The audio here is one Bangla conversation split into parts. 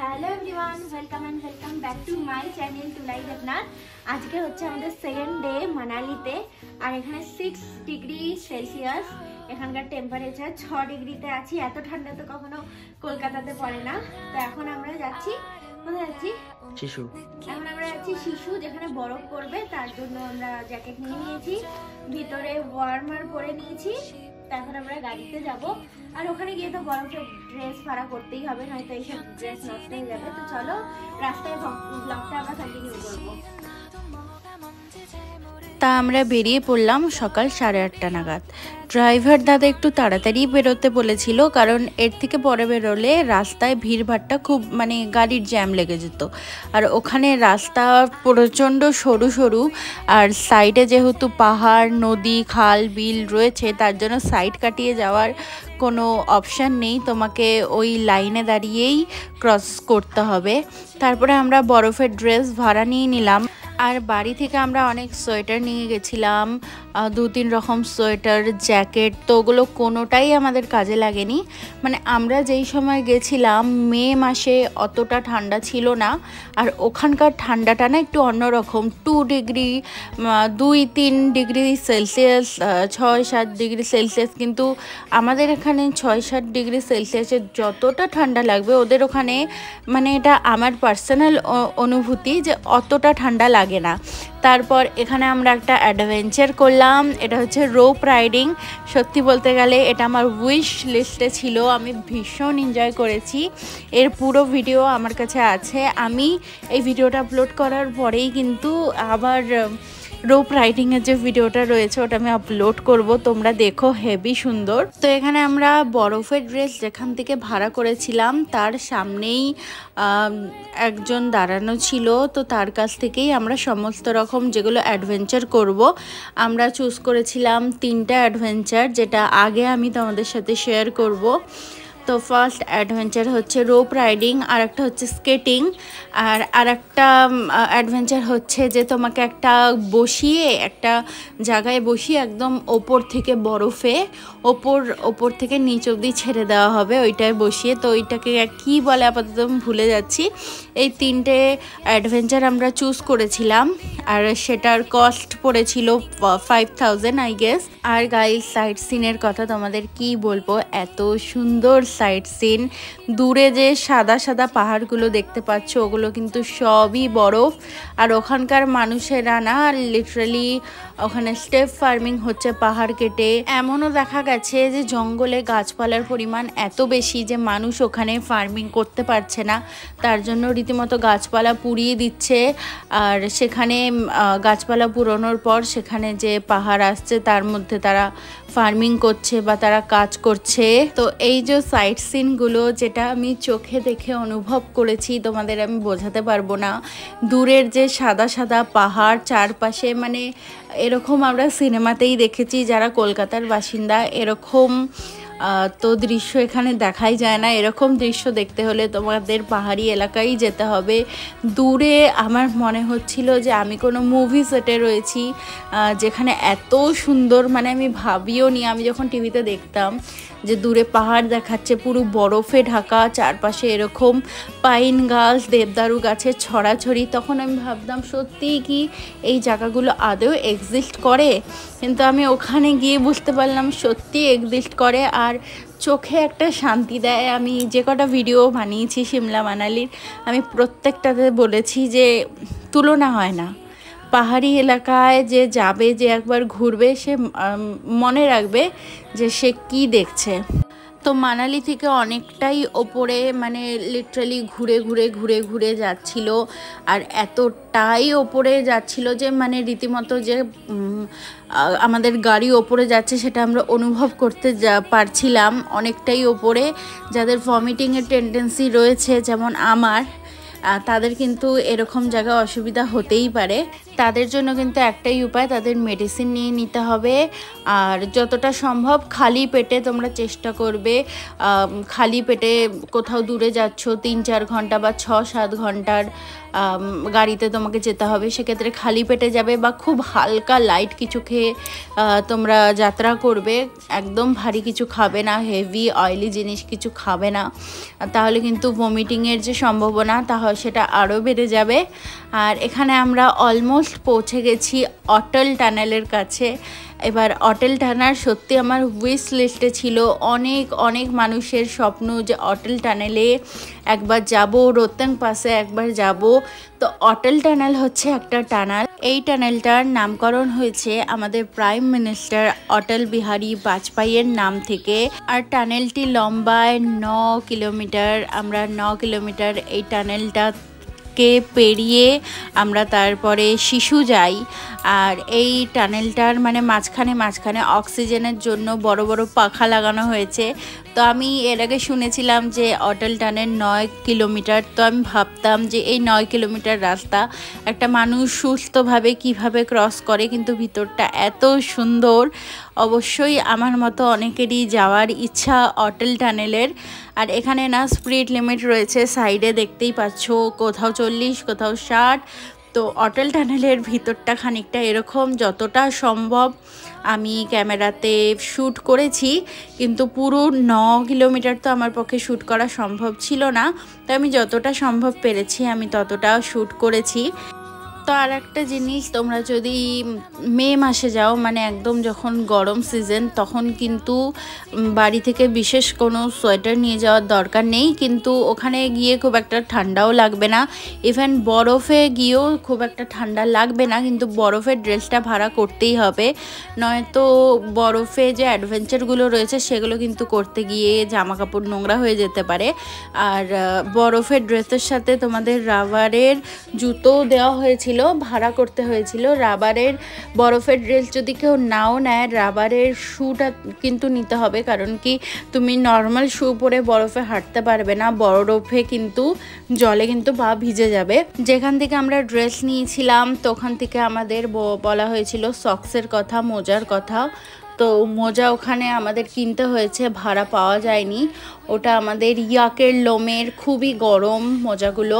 Hello everyone, welcome back to my channel Tulai Debnath. আজকে হচ্ছে আমাদের সেকেন্ড ডে মানালিতে, আর এখানে 6 ডিগ্রি সেলসিয়াস এখানকার টেম্পারেচার। 6 ডিগ্রিতে আছি। এত ঠান্ডা তো কখনো কলকাতাতে পড়ে না। তো এখন আমরা যাচ্ছি, কোথায় যাচ্ছি? শিশু। এখন আমরা যাচ্ছি শিশু, যেখানে বরফ পড়বে। তার জন্য আমরা জ্যাকেট নিয়ে নিয়েছি, ভিতরে ওয়ার্মার পরে নিয়েছি। এখন আমরা গাড়িতে যাব, আর ওখানে গিয়ে তো বরফের ড্রেস ভাড়া করতেই হবে, নয়তো এইসব ড্রেস নষ্ট হয়ে যাবে। তো চলো রাস্তায় ব্লগটা আমরা কন্টিনিউ করবো। তা আমরা বেরিয়ে পড়লাম সকাল 8:30 নাগাদ। ড্রাইভার দাদা একটু তাড়াতাড়ি বেরোতে বলেছিল, কারণ এর থেকে পরে বেরোলে রাস্তায় ভিড়ভাড়টা খুব গাড়ির জ্যাম লেগে যেত। আর ওখানে রাস্তা প্রচণ্ড সরু সরু, আর সাইডে যেহেতু পাহাড়, নদী, খাল, বিল রয়েছে, তার জন্য সাইড কাটিয়ে যাওয়ার কোনো অপশান নেই, তোমাকে ওই লাইনে দাঁড়িয়েই ক্রস করতে হবে। তারপরে আমরা বরফের ড্রেস ভাড়া নিয়ে নিলাম। আর বাড়ি থেকে আমরা অনেক সোয়েটার নিয়ে গেছিলাম, 2-3 রকম সোয়েটার, জ্যাকেট। তো ওগুলো কোনোটাই আমাদের কাজে লাগেনি। আমরা যেই সময় গেছিলাম মে মাসে, অতটা ঠান্ডা ছিল না। আর ওখানকার ঠান্ডাটা না একটু অন্যরকম। 2 degree, 2-3 degree Celsius, 6-7 degree Celsius. কিন্তু আমাদের এখানে 6-7 ডিগ্রি সেলসিয়াসের যতটা ঠান্ডা লাগবে, ওদের ওখানে এটা আমার পার্সোনাল অনুভূতি যে অতটা ঠান্ডা লাগে না। তারপর এখানে আমরা একটা অ্যাডভেঞ্চার করলাম, এটা হচ্ছে রোপ রাইডিং। সত্যি বলতে গেলে এটা আমার উইশ লিস্টে ছিল, আমি ভীষণ এনজয় করেছি। এর পুরো ভিডিও আমার কাছে আছে। আমি এই ভিডিওটা আপলোড করার পরেই কিন্তু আবার রোপ রাইডিংয়ের যে ভিডিওটা রয়েছে ওটা আমি আপলোড করব, তোমরা দেখো, হেভি সুন্দর। তো এখানে আমরা বরফের ড্রেস যেখান থেকে ভাড়া করেছিলাম তার সামনেই একজন দাঁড়ানো ছিল, তো তার কাছ থেকেই আমরা সমস্ত রকম যেগুলো অ্যাডভেঞ্চার করব আমরা চুজ করেছিলাম 3টা অ্যাডভেঞ্চার, যেটা আগে আমি তোমাদের সাথে শেয়ার করব। তো ফার্স্ট অ্যাডভেঞ্চার হচ্ছে রোপ রাইডিং, আর একটা হচ্ছে স্কেটিং, আর একটা অ্যাডভেঞ্চার হচ্ছে যে তোমাকে একটা জায়গায় বসিয়ে একদম ওপর থেকে বরফে ওপর থেকে নিচ অবধি ছেড়ে দেওয়া হবে ওইটায় বসিয়ে। তো ওইটাকে কী বলে আপাতত আমি ভুলে যাচ্ছি। এই 3টে অ্যাডভেঞ্চার আমরা চুজ করেছিলাম, আর সেটার কস্ট পড়েছিল 5000 আই গেস। আর গাইস, সাইট সিনের কথা তোমাদের কি বলবো, এত সুন্দর সাইট সিন। দূরে যে সাদা সাদা পাহাড়গুলো দেখতে পাচ্ছ, ওগুলো কিন্তু সবই বরফ। আর ওখানকার মানুষেরা না লিটারালি ওখানে স্টেপ ফার্মিং হচ্ছে পাহাড় কেটে। এমনও দেখা গেছে যে জঙ্গলে গাছপালার পরিমাণ এত বেশি যে মানুষ ওখানে ফার্মিং করতে পারছে না, তার জন্য রীতিমতো গাছপালা পুড়িয়ে দিচ্ছে। আর সেখানে গাছপালা পুরোনোর পর সেখানে যে পাহাড় আসছে তার মধ্যে তারা ফার্মিং করছে বা তারা কাজ করছে। তো এই যে সাইট সিনগুলো, যেটা আমি চোখে দেখে অনুভব করেছি, তোমাদের আমি বোঝাতে পারবো না। দূরের যে সাদা সাদা পাহাড় চারপাশে, এরকম আমরা সিনেমাতেই দেখেছি, যারা কলকাতার বাসিন্দা, এরকম তো দৃশ্য এখানে দেখাই যায় না। এরকম দৃশ্য দেখতে হলে তোমাদের পাহাড়ি এলাকায় যেতে হবে। দূরে আমার মনে হচ্ছিল যে আমি কোনো মুভি সেটে রয়েছি, যেখানে এত সুন্দর, আমি ভাবিও নি। আমি যখন টিভিতে দেখতাম যে দূরে পাহাড় দেখাচ্ছে পুরো বরফে ঢাকা, চারপাশে এরকম পাইন গাছ, দেবদারু গাছের ছড়াছড়ি, তখন আমি ভাবতাম সত্যিই কি এই জায়গাগুলো আদৌ এক্সিস্ট করে? কিন্তু আমি ওখানে গিয়ে বুঝতে পারলাম সত্যি এক্সিস্ট করে, আর চোখে একটা শান্তি দেয়। আমি যে কটা ভিডিও বানিয়েছি সিমলা মানালির, আমি প্রত্যেকটাতে বলেছি যে তুলনা হয় না। পাহাড়ি এলাকায় যে যাবে, যে একবার ঘুরবে, সে মনে রাখবে যে সে কি দেখছে। তো মানালি থেকে অনেকটাই ওপরে, লিটারালি ঘুরে ঘুরে যাচ্ছিল। আর এতটাই ওপরে যাচ্ছিল যে রীতিমতো যে আমাদের গাড়ি ওপরে যাচ্ছে সেটা আমরা অনুভব করতে পারছিলাম। অনেকটাই ওপরে, যাদের ভমিটিংয়ের টেন্ডেন্সি রয়েছে যেমন আমার, তাদের কিন্তু এরকম জায়গায় অসুবিধা হতেই পারে। তাদের জন্য কিন্তু একটাই উপায়, তাদের মেডিসিন নিয়ে নিতে হবে। আর যতটা সম্ভব খালি পেটে তোমরা চেষ্টা করবে, খালি পেটে কোথাও দূরে যাচ্ছ 3-4 ঘন্টা বা 6-7 ঘন্টার গাড়িতে তোমাকে যেতে হবে, সেক্ষেত্রে খালি পেটে যাবে বা খুব হালকা লাইট কিছু খেয়ে তোমরা যাত্রা করবে। একদম ভারী কিছু খাবে না, হেভি অয়েলি জিনিস কিছু খাবে না, তাহলে কিন্তু ভমিটিংয়ের যে সম্ভাবনা সেটা আরও বেড়ে যাবে। আর এখানে আমরা অলমোস্ট পৌঁছে গেছি অটল টানেলের কাছে। এবার অটল টানেল সত্যি আমার উইশ লিস্টে ছিল, অনেক অনেক মানুষের স্বপ্ন যে অটল টানেলে একবার যাব, রোহতাং পাসে একবার যাব। তো অটল টানেল হচ্ছে একটা টানেল, এই টানেলটার নামকরণ হয়েছে আমাদের প্রাইম মিনিস্টার অটল বিহারী বাজপেয়ীর নাম থেকে। আর টানেলটি লম্বায় 9 কিলোমিটার। আমরা 9 কিলোমিটার এই টানেলটা পেরিয়ে আমরা তারপরে শিশু যাই। আর এই টানেলটার মানে মাঝখানে অক্সিজেনের জন্য বড় বড় পাখা লাগানো হয়েছে। তো আমি এর আগে শুনেছিলাম যে অটল টানেল 9 কিলোমিটার, তো আমি ভাবতাম যে এই 9 কিলোমিটার রাস্তা একটা মানুষ সুস্থভাবে কিভাবে ক্রস করে, কিন্তু ভিতরটা এত সুন্দর। অবশ্যই আমার মতো অনেকেরই যাওয়ার ইচ্ছা অটল টানেলের। আর এখানে না স্পিড লিমিট রয়েছে, সাইডে দেখতেই পাচ্ছ, কোথাও 40 কোথাও 60। তো অটল টানেলের ভিতরটা খানিকটা এরকম, যতটা সম্ভব আমি ক্যামেরাতে শ্যুট করেছি, কিন্তু পুরো 9 কিলোমিটার তো আমার পক্ষে শ্যুট করা সম্ভব ছিল না। তো আমি যতটা সম্ভব পেরেছি আমি ততটা শ্যুট করেছি। তো আর একটা জিনিস, তোমরা যদি মে মাসে যাও, মানে একদম যখন গরম সিজন, তখন কিন্তু বাড়ি থেকে বিশেষ কোনো সোয়েটার নিয়ে যাওয়ার দরকার নেই, কিন্তু ওখানে গিয়ে খুব একটা ঠান্ডাও লাগবে না। ইভেন বরফে গিয়েও খুব একটা ঠান্ডা লাগবে না, কিন্তু বরফের ড্রেসটা ভাড়া করতেই হবে, নয়তো বরফে যে অ্যাডভেঞ্চারগুলো রয়েছে সেগুলো কিন্তু করতে গিয়ে জামা কাপড় নোংরা হয়ে যেতে পারে। আর বরফের ড্রেসের সাথে তোমাদের রাবারের জুতো দেওয়া হয়েছিল, ভাড়া করতে হয়েছিল। রাবারের বরফের ড্রেস যদি কেউ নাও নেয়, রাবারের শুটা কিন্তু নিতে হবে, কারণ কি তুমি নর্মাল শু পরে বরফে হাঁটতে পারবে না, বরফে কিন্তু জলে কিন্তু পা ভিজে যাবে। যেখান থেকে আমরা ড্রেস নিয়েছিলাম তো ওখান থেকে আমাদের বলা হয়েছিল সক্সের কথা, মোজার কথা। তো মোজা ওখানে আমাদের কিনতে হয়েছে, ভাড়া পাওয়া যায়নি। ওটা আমাদের ইয়াকের লোমের, খুবই গরম মোজাগুলো,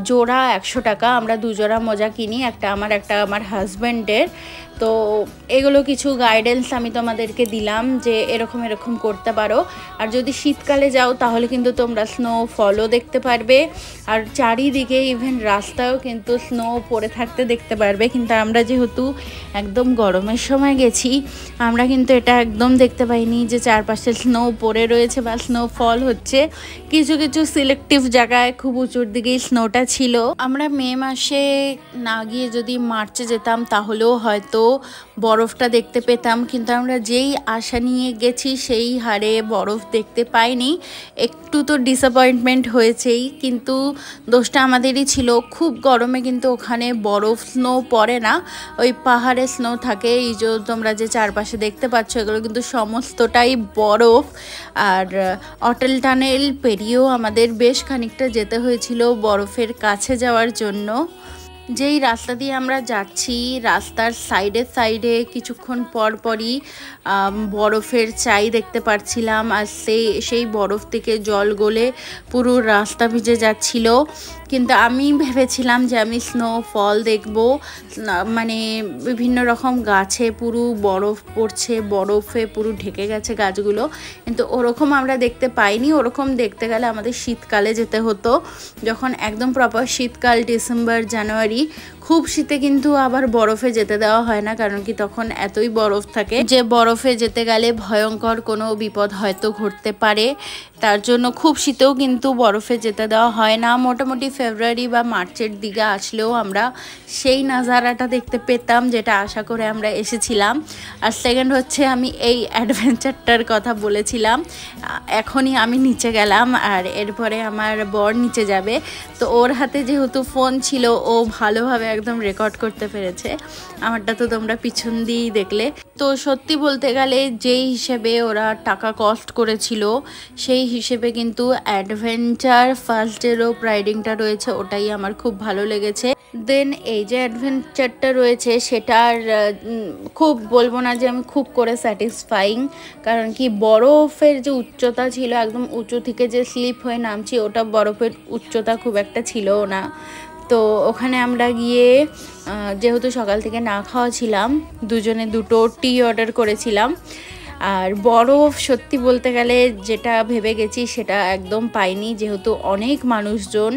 জোড়া 100 টাকা। আমরা 2 জোড়া মোজা কিনি, একটা আমার হাজব্যান্ডের। তো এগুলো কিছু গাইডেন্স আমি তোমাদেরকে দিলাম যে এরকম করতে পারো। আর যদি শীতকালে যাও তাহলে কিন্তু তোমরা স্নোফলও দেখতে পারবে, আর চারিদিকে ইভেন রাস্তায়ও কিন্তু স্নো পড়ে থাকতে দেখতে পারবে। কিন্তু আমরা যেহেতু একদম গরমের সময় গেছি, আমরা কিন্তু এটা একদম দেখতে পাইনি যে চারপাশে স্নো পড়ে রয়েছে বা স্নোফল হচ্ছে। কিছু কিছু সিলেক্টিভ জায়গায় খুব উঁচুর দিকেই স্নোটা ছিল। আমরা মে মাসে না গিয়ে যদি মার্চে যেতাম তাহলেও হয়তো বরফটা দেখতে পেতাম, কিন্তু আমরা যেই আশা নিয়ে গেছি সেই হারে বরফ দেখতে পাইনি। একটু তো ডিসঅ্যাপয়েন্টমেন্ট হয়েছেই, কিন্তু দোষটা আমাদেরই ছিল। খুব গরমে কিন্তু ওখানে বরফ স্নো পড়ে না, ওই পাহাড়ে স্নো থাকে। এই যে তোমরা যে চারপাশে দেখতে পাচ্ছ এগুলো কিন্তু সমস্তটাই বরফ। আর অটল টানেল পেরিয়েও আমাদের বেশ খানিকটা যেতে হয়েছিল বরফের কাছে যাওয়ার জন্য। যেই রাস্তা দিয়ে আমরা যাচ্ছি, রাস্তার সাইডে কিছুক্ষণ পরই বরফের চাই দেখতে পাচ্ছিলাম, আর সেই বরফ থেকে জল গলে পুরো রাস্তা ভিজে যাচ্ছিল। কিন্তু আমি ভেবেছিলাম যে আমি স্নোফল দেখব, মানে বিভিন্ন রকম গাছে পুরো বরফ পড়ছে, বরফে পুরো ঢেকে গেছে গাছগুলো, কিন্তু ওরকম আমরা দেখতে পাইনি। ওরকম দেখতে গেলে আমাদের শীতকালে যেতে হতো, যখন একদম প্রপার শীতকাল, ডিসেম্বর জানুয়ারি। খুব শীতে কিন্তু আবার বরফে যেতে দেওয়া হয় না, কারণ কি তখন এতই বরফ থাকে যে বরফে যেতে গেলে ভয়ঙ্কর কোনো বিপদ হয়তো ঘটতে পারে। তার জন্য খুব শীতেও কিন্তু বরফে যেতে দেওয়া হয় না। মোটামুটি ফেব্রুয়ারি বা মার্চের দিকে আসলেও আমরা সেই নাজারাটা দেখতে পেতাম যেটা আশা করে আমরা এসেছিলাম। আর সেকেন্ড হচ্ছে, আমি এই অ্যাডভেঞ্চারটার কথা বলেছিলাম, এখনই আমি নিচে গেলাম আর এরপরে আমার বর নিচে যাবে। তো ওর হাতে যেহেতু ফোন ছিল, ও ভালোভাবে একদম রেকর্ড করতে পেরেছে। আমারটা তো তোমরা পিছন দিয়েই দেখলে। তো সত্যি বলতে গেলে যেই হিসেবে ওরা টাকা কস্ট করেছিল সেই হিসেবে কিন্তু অ্যাডভেঞ্চার ফার্স্ট ডে রোপ রাইডিংটা রয়েছে, ওটাই আমার খুব ভালো লেগেছে। দেন এই যে অ্যাডভেঞ্চারটা রয়েছে সেটার খুব বলবো না যে আমি খুব করে স্যাটিসফাইং, কারণ কি বরফের যে উচ্চতা ছিল একদম উঁচু থেকে যে স্লিপ হয়ে নামছি ওটা বরফের উচ্চতা খুব একটা ছিল না। তো ওখানে আমরা গিয়ে যেহেতু সকাল থেকে না খাওয়া ছিলাম, দুজনে দুটো টি অর্ডার করেছিলাম। আর বরফ সত্যি বলতে গেলে যেটা ভেবে গেছি সেটা একদম পাইনি, যেহেতু অনেক মানুষজন,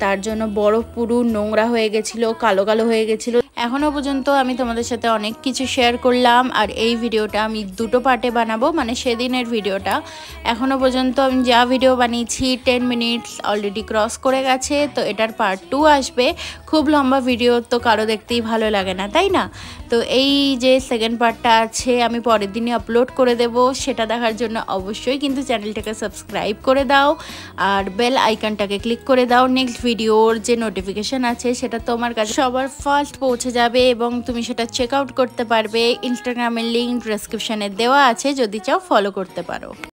তার জন্য বরফ পুরো নোংরা হয়ে গেছিলো, কালো কালো হয়ে গেছিলো। এখনও পর্যন্ত আমি তোমাদের সাথে অনেক কিছু শেয়ার করলাম, আর এই ভিডিওটা আমি দুটো পার্টে বানাবো, মানে সেদিনের ভিডিওটা। এখনও পর্যন্ত আমি যা ভিডিও বানিয়েছি 10 মিনিটস অলরেডি ক্রস করে গেছে, তো এটার পার্ট 2 আসবে। খুব লম্বা ভিডিও তো কারো দেখতেই ভালো লাগে না, তাই না? তো এই যে সেকেন্ড পার্টটা আছে আমি পরের দিনই আপলোড করে দেব, সেটা দেখার জন্য অবশ্যই কিন্তু চ্যানেলটাকে সাবস্ক্রাইব করে দাও আর বেল আইকনটাকে ক্লিক করে দাও। নেক্সট ভিডিওর যে নোটিফিকেশান আছে সেটা তোমার কাছে সবার ফার্স্ট পৌঁছে যাবে এবং তুমি সেটা চেক আউট করতে পারবে। ইনস্টাগ্রামের লিঙ্ক ডেসক্রিপশানে দেওয়া আছে, যদি চাও ফলো করতে পারো।